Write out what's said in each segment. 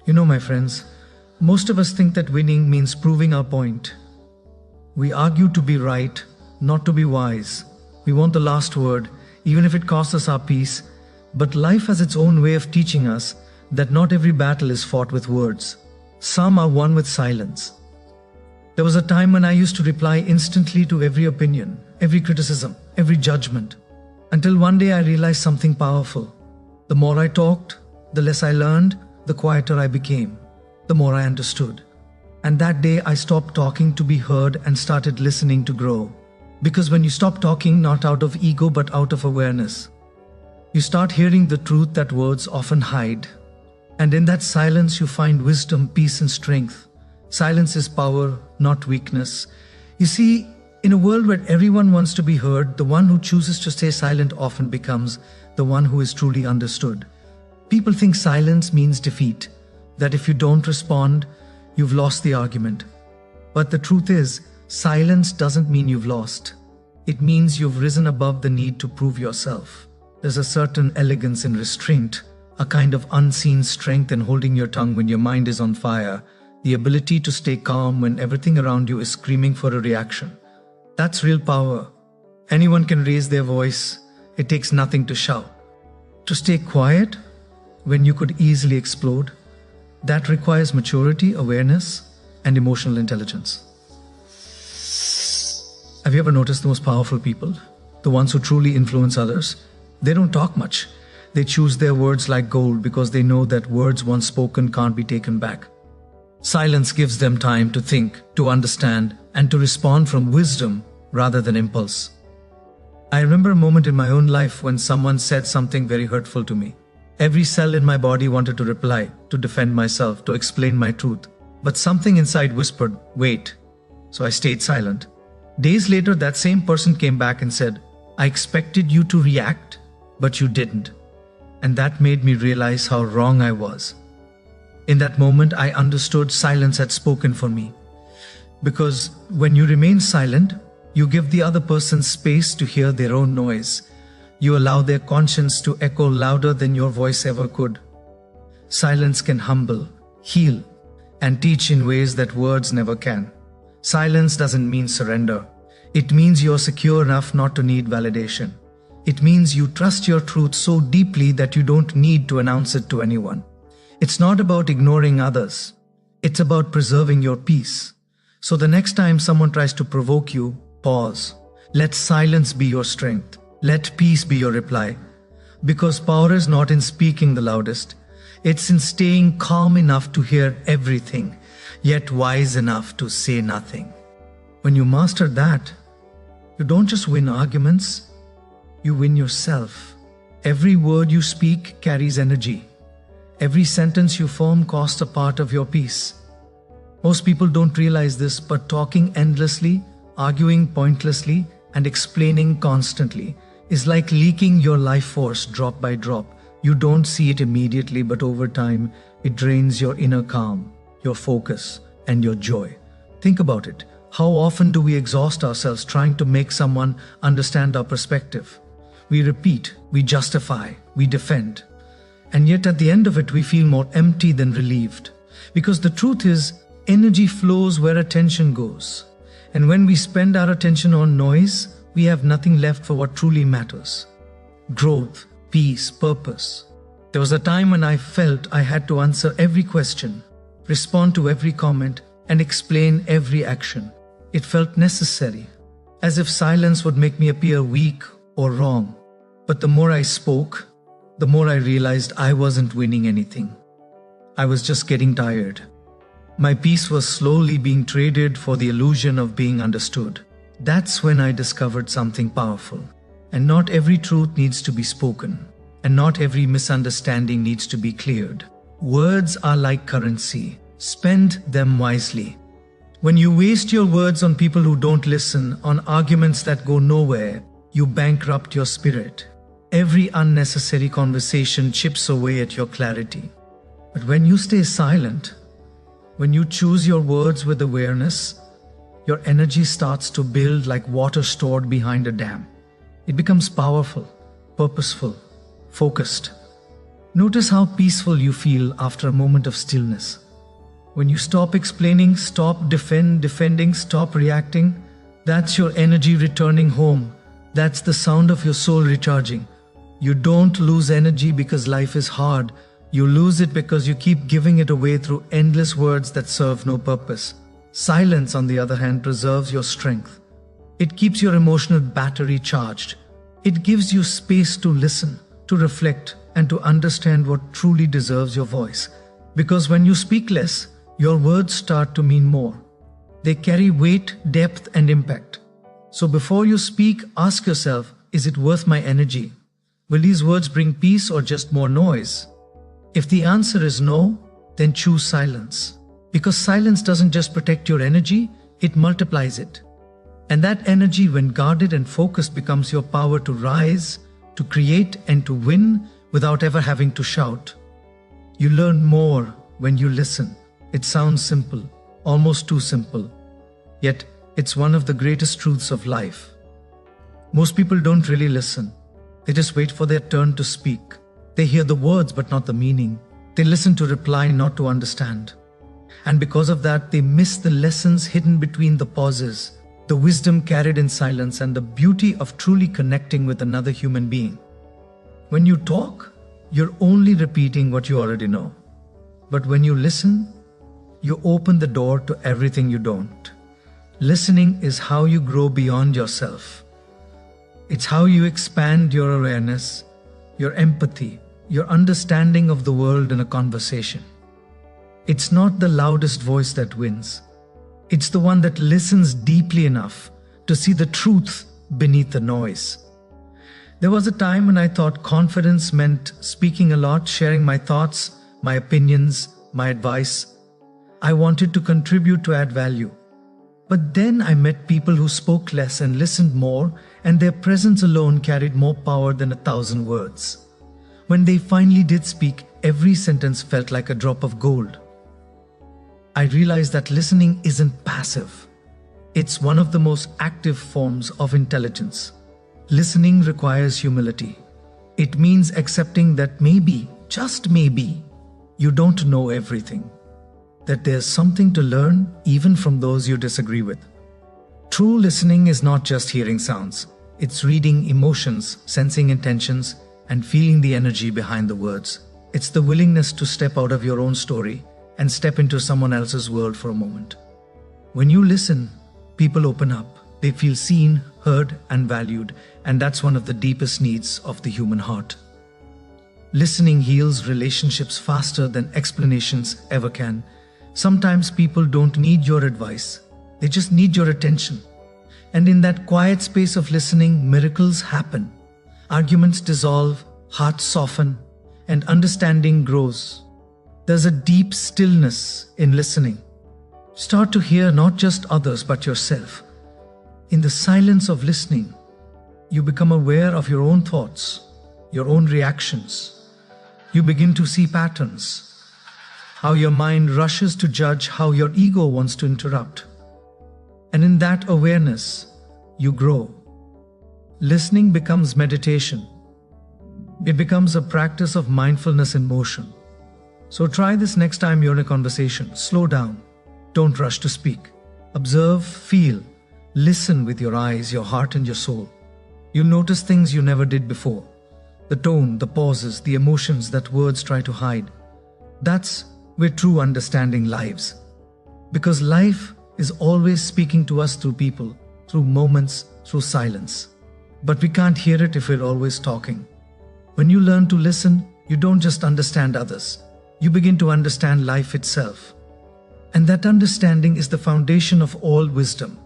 My friends, most of us think that winning means proving our point. We argue to be right, not to be wise. We want the last word, even if it costs us our peace. But life has its own way of teaching us that not every battle is fought with words. Some are won with silence. There was a time when I used to reply instantly to every opinion, every criticism, every judgment, until one day I realized something powerful. The more I talked, the less I learned, the quieter I became, the more I understood. And that day I stopped talking to be heard and started listening to grow. Because when you stop talking, not out of ego but out of awareness, you start hearing the truth that words often hide. And in that silence you find wisdom, peace and strength. Silence is power, not weakness. You see, in a world where everyone wants to be heard, the one who chooses to stay silent often becomes the one who is truly understood. People think silence means defeat, that if you don't respond, you've lost the argument. But the truth is, silence doesn't mean you've lost. It means you've risen above the need to prove yourself. There's a certain elegance in restraint, a kind of unseen strength in holding your tongue when your mind is on fire, the ability to stay calm when everything around you is screaming for a reaction. That's real power. Anyone can raise their voice. It takes nothing to shout. To stay quiet when you could easily explode, that requires maturity, awareness, and emotional intelligence. Have you ever noticed the most powerful people, the ones who truly influence others? They don't talk much. They choose their words like gold because they know that words once spoken can't be taken back. Silence gives them time to think, to understand, and to respond from wisdom rather than impulse. I remember a moment in my own life when someone said something very hurtful to me. Every cell in my body wanted to reply, to defend myself, to explain my truth. But something inside whispered, "Wait." So I stayed silent. Days later, that same person came back and said, "I expected you to react, but you didn't." And that made me realize how wrong I was. In that moment, I understood silence had spoken for me. Because when you remain silent, you give the other person space to hear their own noise. You allow their conscience to echo louder than your voice ever could. Silence can humble, heal, and teach in ways that words never can. Silence doesn't mean surrender. It means you're secure enough not to need validation. It means you trust your truth so deeply that you don't need to announce it to anyone. It's not about ignoring others. It's about preserving your peace. So the next time someone tries to provoke you, pause. Let silence be your strength. Let peace be your reply. Because power is not in speaking the loudest. It's in staying calm enough to hear everything, yet wise enough to say nothing. When you master that, you don't just win arguments, you win yourself. Every word you speak carries energy. Every sentence you form costs a part of your peace. Most people don't realize this, but talking endlessly, arguing pointlessly, and explaining constantly is like leaking your life force drop by drop. You don't see it immediately, but over time, it drains your inner calm, your focus, and your joy. Think about it. How often do we exhaust ourselves trying to make someone understand our perspective? We repeat, we justify, we defend. And yet at the end of it, we feel more empty than relieved. Because the truth is, energy flows where attention goes. And when we spend our attention on noise, we have nothing left for what truly matters. Growth, peace, purpose. There was a time when I felt I had to answer every question, respond to every comment, and explain every action. It felt necessary, as if silence would make me appear weak or wrong. But the more I spoke, the more I realized I wasn't winning anything. I was just getting tired. My peace was slowly being traded for the illusion of being understood. That's when I discovered something powerful. And not every truth needs to be spoken. And not every misunderstanding needs to be cleared. Words are like currency. Spend them wisely. When you waste your words on people who don't listen, on arguments that go nowhere, you bankrupt your spirit. Every unnecessary conversation chips away at your clarity. But when you stay silent, when you choose your words with awareness, your energy starts to build like water stored behind a dam. It becomes powerful, purposeful, focused. Notice how peaceful you feel after a moment of stillness. When you stop explaining, stop defending, stop reacting, that's your energy returning home. That's the sound of your soul recharging. You don't lose energy because life is hard. You lose it because you keep giving it away through endless words that serve no purpose. Silence, on the other hand, preserves your strength. It keeps your emotional battery charged. It gives you space to listen, to reflect, and to understand what truly deserves your voice. Because when you speak less, your words start to mean more. They carry weight, depth, and impact. So before you speak, ask yourself, is it worth my energy? Will these words bring peace or just more noise? If the answer is no, then choose silence. Because silence doesn't just protect your energy, it multiplies it. And that energy, when guarded and focused, becomes your power to rise, to create, and to win without ever having to shout. You learn more when you listen. It sounds simple, almost too simple. Yet, it's one of the greatest truths of life. Most people don't really listen. They just wait for their turn to speak. They hear the words but not the meaning. They listen to reply, not to understand. And because of that, they miss the lessons hidden between the pauses, the wisdom carried in silence, and the beauty of truly connecting with another human being. When you talk, you're only repeating what you already know. But when you listen, you open the door to everything you don't. Listening is how you grow beyond yourself. It's how you expand your awareness, your empathy, your understanding of the world in a conversation. It's not the loudest voice that wins. It's the one that listens deeply enough to see the truth beneath the noise. There was a time when I thought confidence meant speaking a lot, sharing my thoughts, my opinions, my advice. I wanted to contribute to add value. But then I met people who spoke less and listened more, and their presence alone carried more power than 1,000 words. When they finally did speak, every sentence felt like a drop of gold. I realized that listening isn't passive. It's one of the most active forms of intelligence. Listening requires humility. It means accepting that maybe, just maybe, you don't know everything. That there's something to learn even from those you disagree with. True listening is not just hearing sounds. It's reading emotions, sensing intentions, and feeling the energy behind the words. It's the willingness to step out of your own story and step into someone else's world for a moment. When you listen, people open up. They feel seen, heard, and valued, and that's one of the deepest needs of the human heart. Listening heals relationships faster than explanations ever can. Sometimes people don't need your advice. They just need your attention. And in that quiet space of listening, miracles happen. Arguments dissolve, hearts soften, and understanding grows. There's a deep stillness in listening. Start to hear not just others but yourself. In the silence of listening, you become aware of your own thoughts, your own reactions. You begin to see patterns, how your mind rushes to judge, how your ego wants to interrupt. And in that awareness, you grow. Listening becomes meditation. It becomes a practice of mindfulness in motion. So try this next time you're in a conversation. Slow down. Don't rush to speak. Observe, feel, listen with your eyes, your heart, and your soul. You'll notice things you never did before. The tone, the pauses, the emotions that words try to hide. That's where true understanding lives. Because life is always speaking to us through people, through moments, through silence. But we can't hear it if we're always talking. When you learn to listen, you don't just understand others. You begin to understand life itself. And that understanding is the foundation of all wisdom.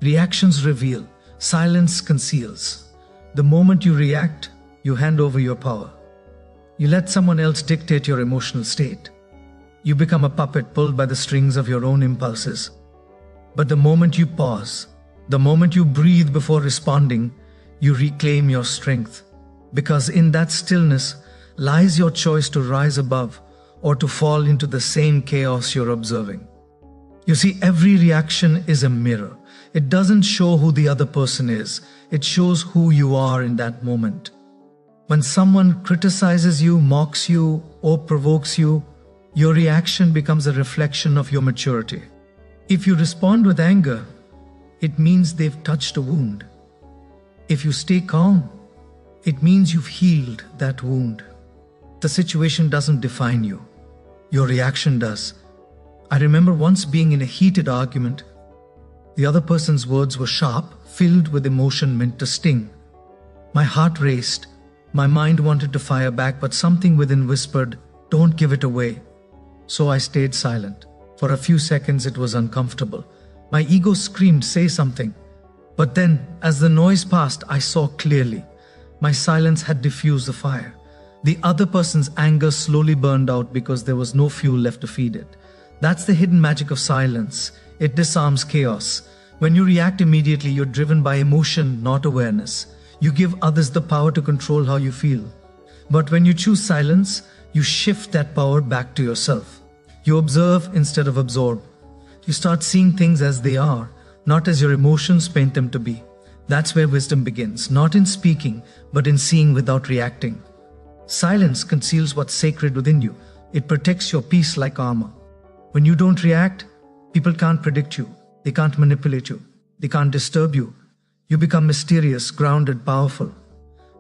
Reactions reveal, silence conceals. The moment you react, you hand over your power. You let someone else dictate your emotional state. You become a puppet pulled by the strings of your own impulses. But the moment you pause, the moment you breathe before responding, you reclaim your strength. Because in that stillness lies your choice to rise above or to fall into the same chaos you're observing. You see, every reaction is a mirror. It doesn't show who the other person is. It shows who you are in that moment. When someone criticizes you, mocks you, or provokes you, your reaction becomes a reflection of your maturity. If you respond with anger, it means they've touched a wound. If you stay calm, it means you've healed that wound. The situation doesn't define you. Your reaction does. I remember once being in a heated argument. The other person's words were sharp, filled with emotion meant to sting. My heart raced. My mind wanted to fire back, but something within whispered, "Don't give it away." So I stayed silent. For a few seconds it was uncomfortable. My ego screamed, "Say something." But then, as the noise passed, I saw clearly. My silence had diffused the fire. The other person's anger slowly burned out because there was no fuel left to feed it. That's the hidden magic of silence. It disarms chaos. When you react immediately, you're driven by emotion, not awareness. You give others the power to control how you feel. But when you choose silence, you shift that power back to yourself. You observe instead of absorb. You start seeing things as they are, not as your emotions paint them to be. That's where wisdom begins, not in speaking, but in seeing without reacting. Silence conceals what's sacred within you. It protects your peace like armor. When you don't react, people can't predict you. They can't manipulate you. They can't disturb you. You become mysterious, grounded, powerful.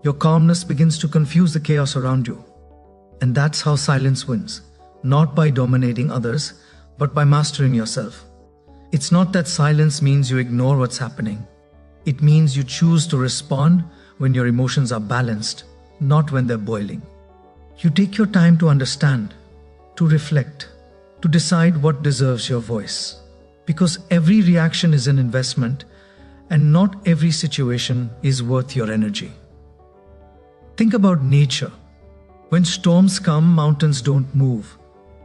Your calmness begins to confuse the chaos around you. And that's how silence wins. Not by dominating others, but by mastering yourself. It's not that silence means you ignore what's happening. It means you choose to respond when your emotions are balanced, not when they're boiling. You take your time to understand, to reflect, to decide what deserves your voice. Because every reaction is an investment, and not every situation is worth your energy. Think about nature. When storms come, mountains don't move.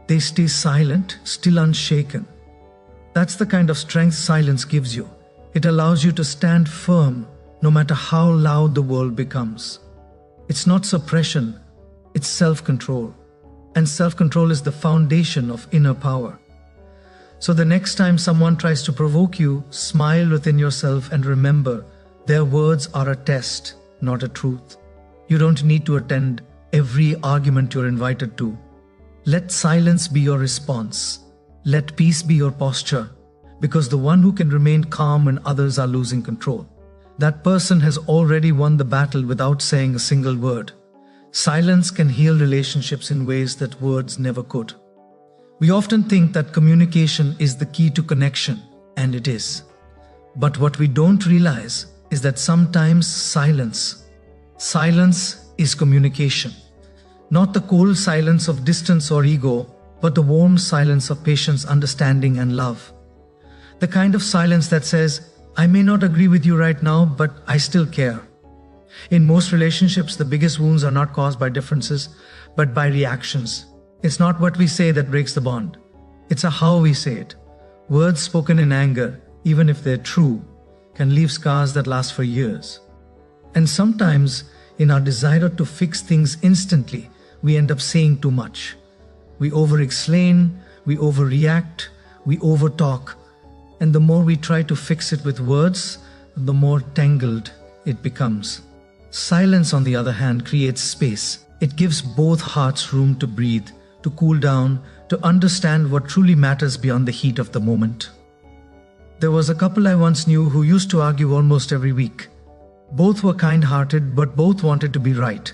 They stay silent, still unshaken. That's the kind of strength silence gives you. It allows you to stand firm no matter how loud the world becomes. It's not suppression, it's self-control. And self-control is the foundation of inner power. So the next time someone tries to provoke you, smile within yourself and remember, their words are a test, not a truth. You don't need to attend every argument you're invited to. Let silence be your response. Let peace be your posture. Because the one who can remain calm when others are losing control, that person has already won the battle without saying a single word. Silence can heal relationships in ways that words never could. We often think that communication is the key to connection, and it is. But what we don't realize is that sometimes silence is communication. Not the cold silence of distance or ego, but the warm silence of patience, understanding, and love. The kind of silence that says, "I may not agree with you right now, but I still care." In most relationships, the biggest wounds are not caused by differences, but by reactions. It's not what we say that breaks the bond. It's how we say it. Words spoken in anger, even if they're true, can leave scars that last for years. And sometimes, in our desire to fix things instantly, we end up saying too much. We over-explain, we overreact, we over-talk. And the more we try to fix it with words, the more tangled it becomes. Silence, on the other hand, creates space. It gives both hearts room to breathe, to cool down, to understand what truly matters beyond the heat of the moment. There was a couple I once knew who used to argue almost every week. Both were kind-hearted, but both wanted to be right.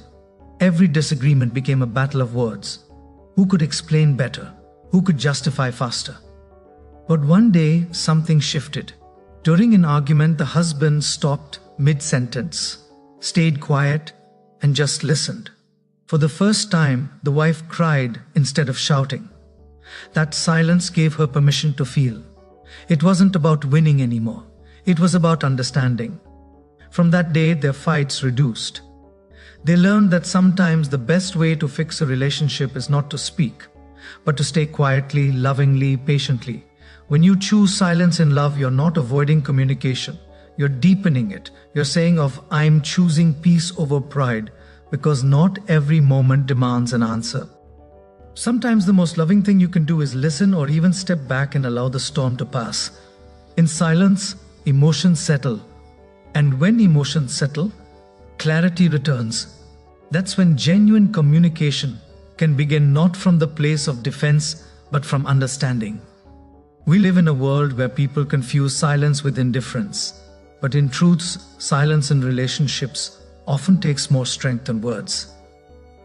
Every disagreement became a battle of words. Who could explain better? Who could justify faster? But one day, something shifted. During an argument, the husband stopped mid-sentence, stayed quiet, and just listened. For the first time, the wife cried instead of shouting. That silence gave her permission to feel. It wasn't about winning anymore. It was about understanding. From that day, their fights reduced. They learned that sometimes the best way to fix a relationship is not to speak, but to stay quietly, lovingly, patiently. When you choose silence in love, you're not avoiding communication. You're deepening it. You're saying I'm choosing peace over pride, because not every moment demands an answer. Sometimes the most loving thing you can do is listen or even step back and allow the storm to pass. In silence, emotions settle. And when emotions settle, clarity returns. That's when genuine communication can begin, not from the place of defense but from understanding. We live in a world where people confuse silence with indifference, but in truth, silence in relationships often takes more strength than words.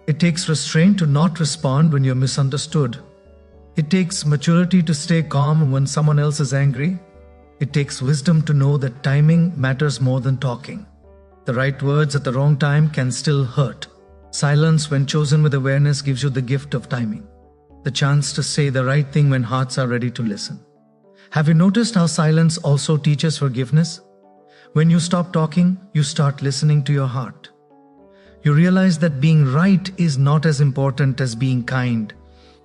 It takes restraint to not respond when you're misunderstood. It takes maturity to stay calm when someone else is angry. It takes wisdom to know that timing matters more than talking. The right words at the wrong time can still hurt. Silence, when chosen with awareness, gives you the gift of timing, the chance to say the right thing when hearts are ready to listen. Have you noticed how silence also teaches forgiveness? When you stop talking, you start listening to your heart. You realize that being right is not as important as being kind.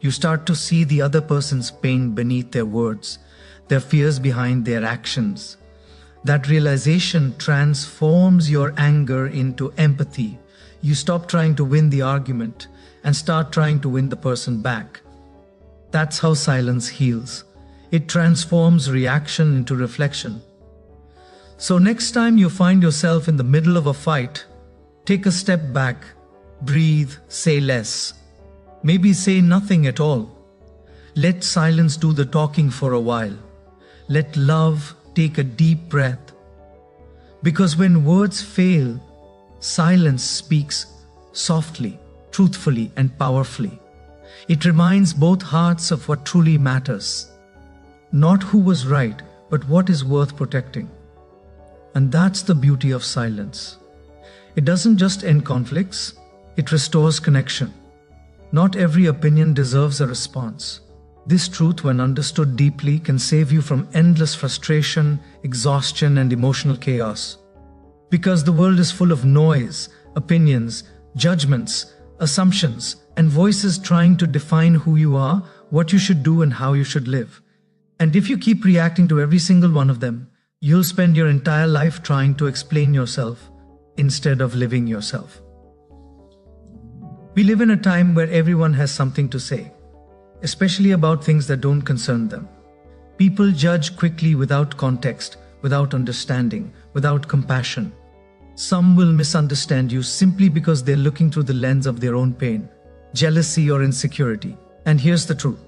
You start to see the other person's pain beneath their words, their fears behind their actions. That realization transforms your anger into empathy. You stop trying to win the argument and start trying to win the person back. That's how silence heals. It transforms reaction into reflection. So next time you find yourself in the middle of a fight, take a step back, breathe, say less. Maybe say nothing at all. Let silence do the talking for a while. Let love take a deep breath. Because when words fail, silence speaks softly, truthfully, and powerfully. It reminds both hearts of what truly matters. Not who was right, but what is worth protecting. And that's the beauty of silence. It doesn't just end conflicts, it restores connection. Not every opinion deserves a response. This truth, when understood deeply, can save you from endless frustration, exhaustion, and emotional chaos. Because the world is full of noise, opinions, judgments, assumptions, and voices trying to define who you are, what you should do, and how you should live. And if you keep reacting to every single one of them, you'll spend your entire life trying to explain yourself instead of living yourself. We live in a time where everyone has something to say, especially about things that don't concern them. People judge quickly without context, without understanding, without compassion. Some will misunderstand you simply because they're looking through the lens of their own pain, jealousy, or insecurity. And here's the truth.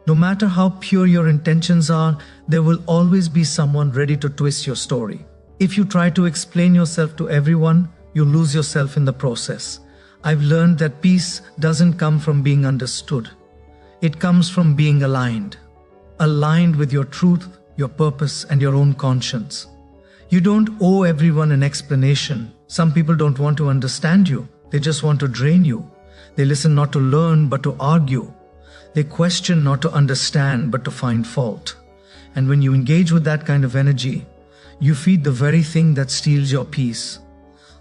No matter how pure your intentions are, there will always be someone ready to twist your story. If you try to explain yourself to everyone, you lose yourself in the process. I've learned that peace doesn't come from being understood. It comes from being aligned. Aligned with your truth, your purpose, and your own conscience. You don't owe everyone an explanation. Some people don't want to understand you. They just want to drain you. They listen not to learn, but to argue. They question not to understand, but to find fault. And when you engage with that kind of energy, you feed the very thing that steals your peace.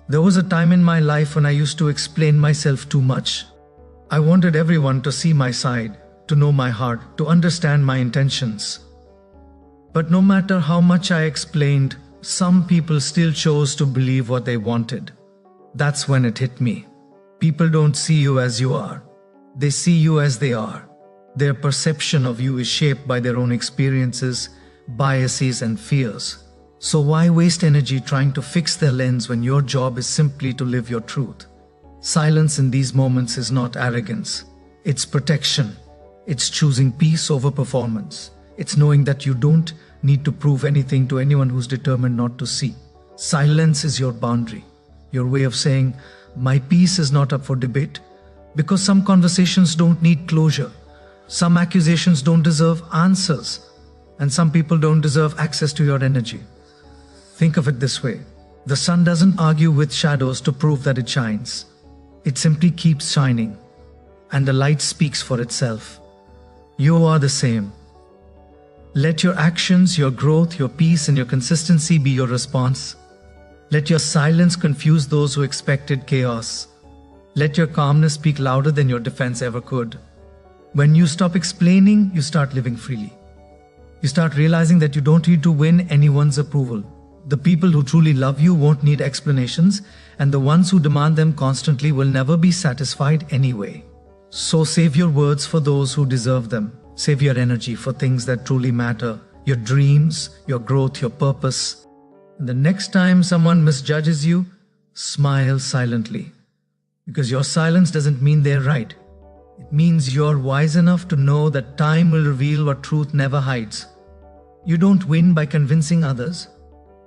There was a time in my life when I used to explain myself too much. I wanted everyone to see my side, to know my heart, to understand my intentions. But no matter how much I explained, some people still chose to believe what they wanted. That's when it hit me. People don't see you as you are. They see you as they are. Their perception of you is shaped by their own experiences, biases, and fears. So why waste energy trying to fix their lens when your job is simply to live your truth? Silence in these moments is not arrogance. It's protection. It's choosing peace over performance. It's knowing that you don't need to prove anything to anyone who's determined not to see. Silence is your boundary, your way of saying, my peace is not up for debate, because some conversations don't need closure. Some accusations don't deserve answers, and some people don't deserve access to your energy. Think of it this way. The sun doesn't argue with shadows to prove that it shines. It simply keeps shining, and the light speaks for itself. You are the same. Let your actions, your growth, your peace, and your consistency be your response. Let your silence confuse those who expected chaos. Let your calmness speak louder than your defense ever could. When you stop explaining, you start living freely. You start realizing that you don't need to win anyone's approval. The people who truly love you won't need explanations, and the ones who demand them constantly will never be satisfied anyway. So save your words for those who deserve them. Save your energy for things that truly matter, your dreams, your growth, your purpose. And the next time someone misjudges you, smile silently. Because your silence doesn't mean they're right. It means you're wise enough to know that time will reveal what truth never hides. You don't win by convincing others.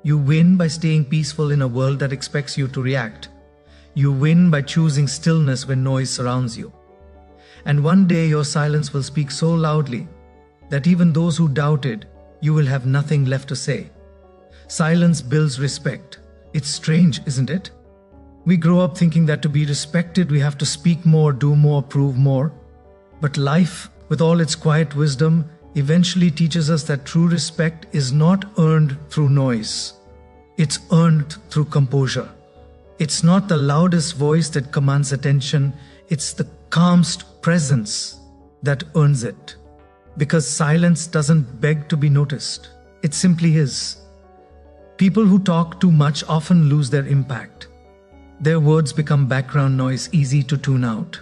You win by staying peaceful in a world that expects you to react. You win by choosing stillness when noise surrounds you. And one day your silence will speak so loudly that even those who doubted, you will have nothing left to say. Silence builds respect. It's strange, isn't it? We grow up thinking that to be respected, we have to speak more, do more, prove more. But life, with all its quiet wisdom, eventually teaches us that true respect is not earned through noise. It's earned through composure. It's not the loudest voice that commands attention, it's the calmest presence that earns it. Because silence doesn't beg to be noticed, it simply is. People who talk too much often lose their impact. Their words become background noise, easy to tune out.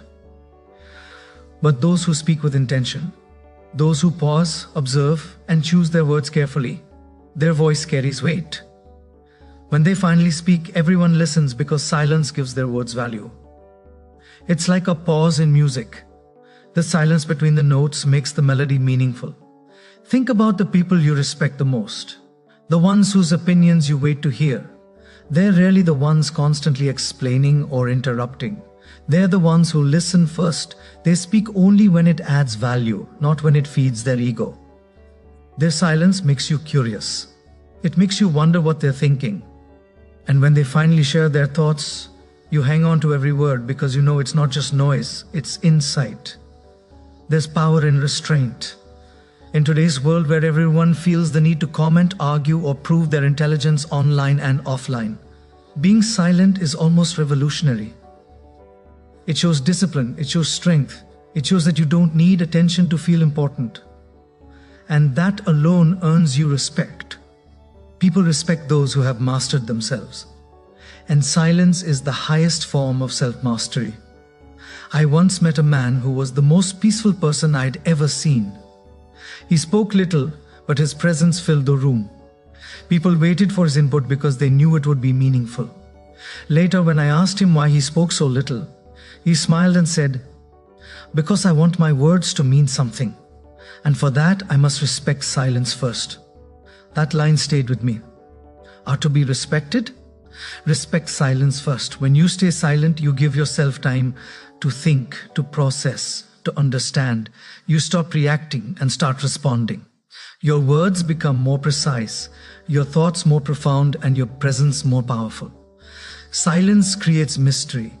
But those who speak with intention, those who pause, observe, and choose their words carefully, their voice carries weight. When they finally speak, everyone listens because silence gives their words value. It's like a pause in music. The silence between the notes makes the melody meaningful. Think about the people you respect the most, the ones whose opinions you wait to hear. They're rarely the ones constantly explaining or interrupting. They're the ones who listen first. They speak only when it adds value, not when it feeds their ego. Their silence makes you curious. It makes you wonder what they're thinking. And when they finally share their thoughts, you hang on to every word because you know it's not just noise, it's insight. There's power in restraint. In today's world where everyone feels the need to comment, argue, or prove their intelligence online and offline, being silent is almost revolutionary. It shows discipline, it shows strength, it shows that you don't need attention to feel important. And that alone earns you respect. People respect those who have mastered themselves. And silence is the highest form of self-mastery. I once met a man who was the most peaceful person I'd ever seen. He spoke little, but his presence filled the room. People waited for his input because they knew it would be meaningful. Later, when I asked him why he spoke so little, he smiled and said, "Because I want my words to mean something. And for that, I must respect silence first." That line stayed with me. Are to be respected? Respect silence first. When you stay silent, you give yourself time to think, to process, to understand. You stop reacting and start responding. Your words become more precise, your thoughts more profound, and your presence more powerful. Silence creates mystery,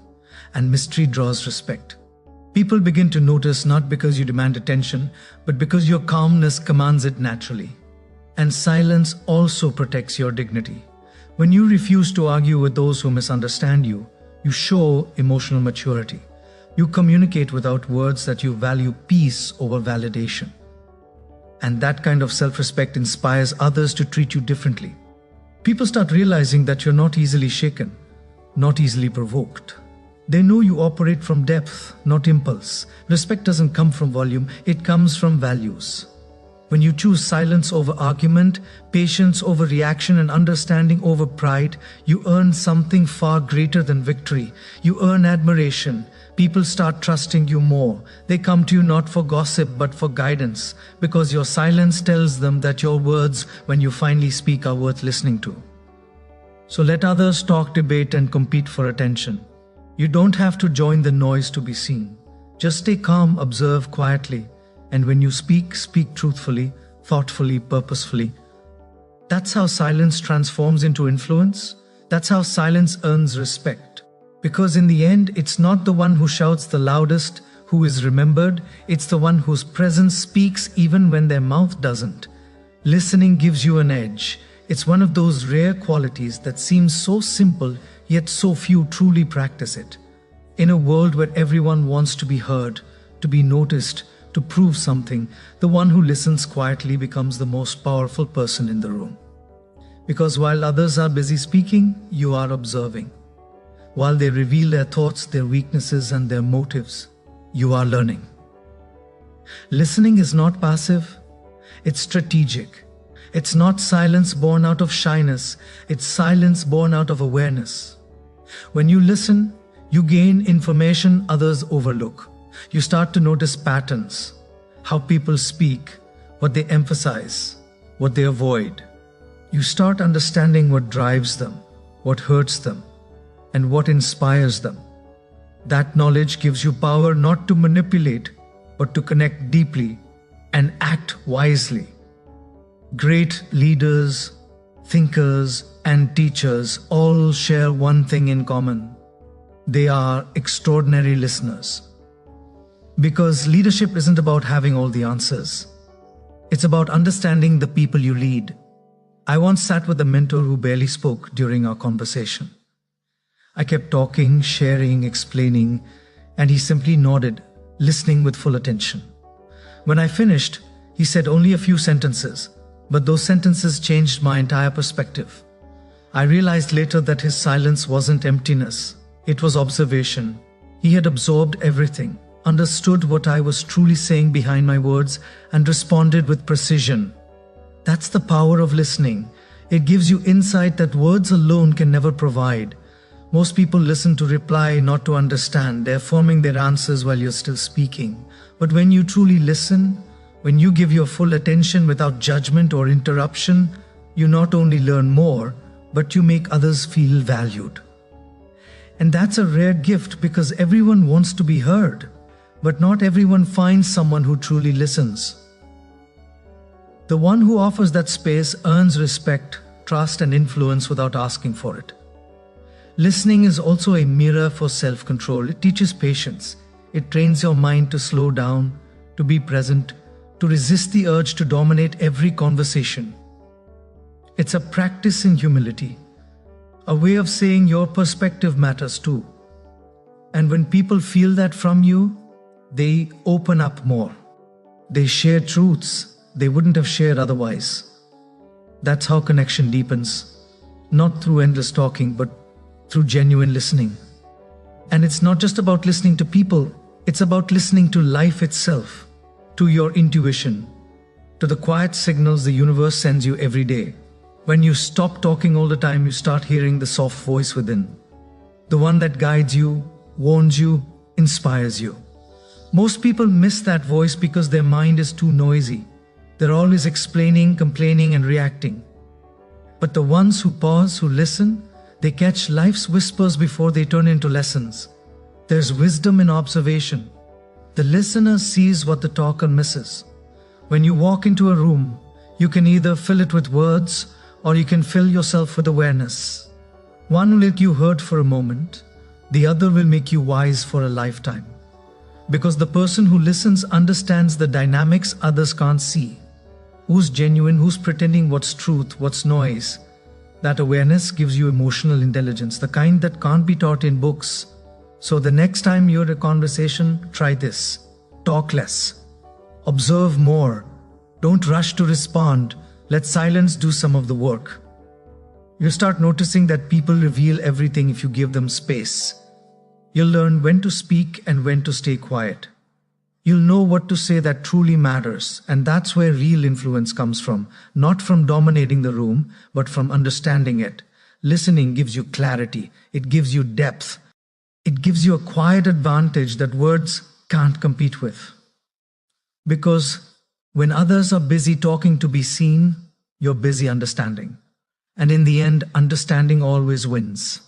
and mystery draws respect. People begin to notice not because you demand attention, but because your calmness commands it naturally. And silence also protects your dignity. When you refuse to argue with those who misunderstand you, you show emotional maturity. You communicate without words that you value peace over validation. And that kind of self-respect inspires others to treat you differently. People start realizing that you're not easily shaken, not easily provoked. They know you operate from depth, not impulse. Respect doesn't come from volume, it comes from values. When you choose silence over argument, patience over reaction, and understanding over pride, you earn something far greater than victory. You earn admiration. People start trusting you more. They come to you not for gossip but for guidance, because your silence tells them that your words, when you finally speak, are worth listening to. So let others talk, debate, and compete for attention. You don't have to join the noise to be seen. Just stay calm, observe quietly. And when you speak, speak truthfully, thoughtfully, purposefully. That's how silence transforms into influence. That's how silence earns respect. Because in the end, it's not the one who shouts the loudest who is remembered, it's the one whose presence speaks even when their mouth doesn't. Listening gives you an edge. It's one of those rare qualities that seems so simple, yet so few truly practice it. In a world where everyone wants to be heard, to be noticed, to prove something, the one who listens quietly becomes the most powerful person in the room. Because while others are busy speaking, you are observing. While they reveal their thoughts, their weaknesses, and their motives, you are learning. Listening is not passive, it's strategic. It's not silence born out of shyness, it's silence born out of awareness. When you listen, You gain information others overlook. You start to notice patterns, how people speak, what they emphasize, what they avoid. You start understanding what drives them, what hurts them, and what inspires them. That knowledge gives you power not to manipulate, but to connect deeply and act wisely. Great leaders, thinkers, and teachers all share one thing in common. They are extraordinary listeners. Because leadership isn't about having all the answers. It's about understanding the people you lead. I once sat with a mentor who barely spoke during our conversation. I kept talking, sharing, explaining, and he simply nodded, listening with full attention. When I finished, he said only a few sentences, but those sentences changed my entire perspective. I realized later that his silence wasn't emptiness, it was observation. He had absorbed everything, understood what I was truly saying behind my words, and responded with precision. That's the power of listening. It gives you insight that words alone can never provide. Most people listen to reply, not to understand. They're forming their answers while you're still speaking. But when you truly listen, when you give your full attention without judgment or interruption, you not only learn more, but you make others feel valued. And that's a rare gift because everyone wants to be heard, but not everyone finds someone who truly listens. The one who offers that space earns respect, trust, and influence without asking for it. Listening is also a mirror for self-control. It teaches patience. It trains your mind to slow down, to be present, to resist the urge to dominate every conversation. It's a practice in humility, a way of saying your perspective matters too. And when people feel that from you, they open up more. They share truths they wouldn't have shared otherwise. That's how connection deepens, not through endless talking, but through genuine listening. And it's not just about listening to people, it's about listening to life itself, to your intuition, to the quiet signals the universe sends you every day. When you stop talking all the time, you start hearing the soft voice within, the one that guides you, warns you, inspires you. Most people miss that voice because their mind is too noisy. They're always explaining, complaining, and reacting. But the ones who pause, who listen, they catch life's whispers before they turn into lessons. There's wisdom in observation. The listener sees what the talker misses. When you walk into a room, you can either fill it with words or you can fill yourself with awareness. One will make you heard for a moment, the other will make you wise for a lifetime. Because the person who listens understands the dynamics others can't see. Who's genuine, who's pretending, what's truth, what's noise. That awareness gives you emotional intelligence, the kind that can't be taught in books. So the next time you're in a conversation, try this. Talk less. Observe more. Don't rush to respond. Let silence do some of the work. You'll start noticing that people reveal everything if you give them space. You'll learn when to speak and when to stay quiet. You'll know what to say that truly matters, and that's where real influence comes from, not from dominating the room, but from understanding it. Listening gives you clarity, it gives you depth, it gives you a quiet advantage that words can't compete with. Because when others are busy talking to be seen, you're busy understanding. And in the end, understanding always wins.